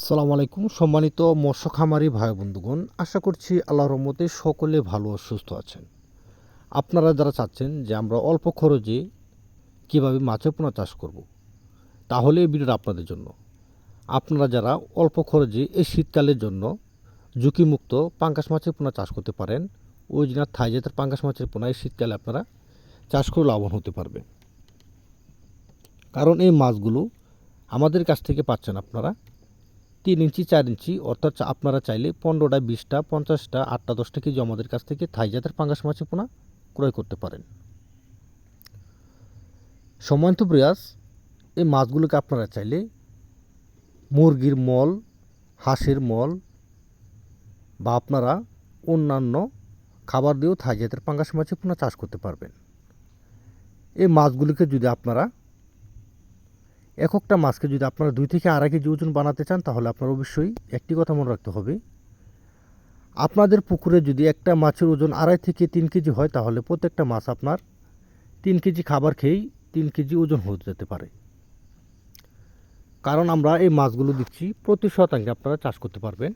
সালামু আলাইকুম সম্মানিত মৎস্য খামারি ভাই বন্ধুগণ, আশা করছি আল্লাহর রহমতে সকলে ভালো ও সুস্থ আছেন। আপনারা যারা চাচ্ছেন যে আমরা অল্প খরচে কীভাবে মাছের পোনা চাষ করব, তাহলে এই ভিডিওটা আপনাদের জন্য। আপনারা যারা অল্প খরচে এই শীতকালের জন্য ঝুঁকিমুক্ত পাঙ্গাস মাছের পোনা চাষ করতে পারেন, অরিজিনাল থাই জাতের পাঙ্গাস মাছের পোনা এই শীতকালে আপনারা চাষ করে লাভবান হতে পারবেন। কারণ এই মাছগুলো আমাদের কাছ থেকে পাচ্ছেন আপনারা 3 ইঞ্চি 4 ইঞ্চি, অর্থাৎ আপনারা চাইলে 15টা 20টা 50টা 8টা 10টা কেজি আমাদের কাছ থেকে থাই জাতের পাঙ্গাস মাছের পোনা ক্রয় করতে পারেন। সম্মানিত প্রয়াস, এই মাছগুলোকে আপনারা চাইলে মুরগির মল, হাঁসের মল বা আপনারা অন্যান্য খাবার দিয়েও থাই জাতের পাঙ্গাস মাছের পোনা চাষ করতে পারবেন। এই মাছগুলিকে যদি আপনারা একটা মাছকে যদি আপনারা 2 থেকে 2.5 কেজি ওজন বানাতে চান, তাহলে আপনার অবশ্যই একটি কথা মনে রাখতে হবে, আপনাদের পুকুরে যদি একটা মাছের ওজন 2.5 থেকে 3 কেজি হয়, তাহলে প্রত্যেকটা মাছ আপনার 3 কেজি খাবার খেয়েই 3 কেজি ওজন হয়ে যেতে পারে। কারণ আমরা এই মাছগুলো দিচ্ছি প্রতি শতাংশে আপনারা চাষ করতে পারবেন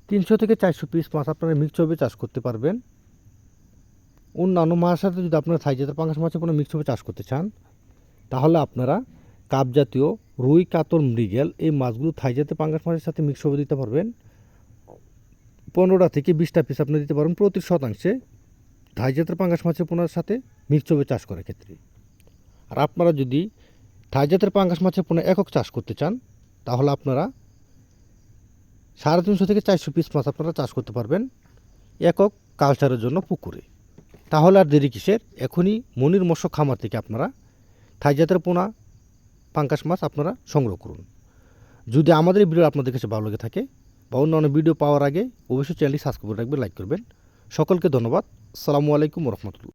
300 থেকে 400 পিস মাছ আপনারা মিক্সভাবে চাষ করতে পারবেন। অন্যান্য মাছের সাথে যদি আপনারা থাই জাতের পাঙ্গাস মাছের কোনো মিক্সভাবে চাষ করতে চান, তাহলে আপনারা কাপ জাতীয় রুই, কাতল, মৃগেল এই মাছগুলো থাই জাতের পাঙ্গাস মাছের সাথে মিক্সভাবে দিতে পারবেন। 15টা থেকে 20টা পিস আপনি দিতে পারবেন প্রতি শতাংশে থাই জাতের পাঙ্গাস মাছের পোনার সাথে মিক্সভাবে চাষ করার ক্ষেত্রে। আর আপনারা যদি থাই জাতের পাঙ্গাস মাছের পোনা একক চাষ করতে চান, তাহলে আপনারা 350 থেকে 400 পিস মাছ আপনারা চাষ করতে পারবেন একক কালচারের জন্য পুকুরে। তাহলে আর দেরি কিসের, এখনই মনির মৎস্য খামার থেকে আপনারা থাই জাতের পোনা পাঙ্গাস মাছ আপনারা সংগ্রহ করুন। যদি আমাদের এই ভিডিও আপনাদের কাছে ভালো লেগে থাকে বা অন্যান্য ভিডিও পাওয়ার আগে অবশ্যই চ্যানেলটি সাবস্ক্রাইব করে রাখবেন, লাইক করবেন। সকলকে ধন্যবাদ। আসসালামু আলাইকুম রহমতুল্লাহ।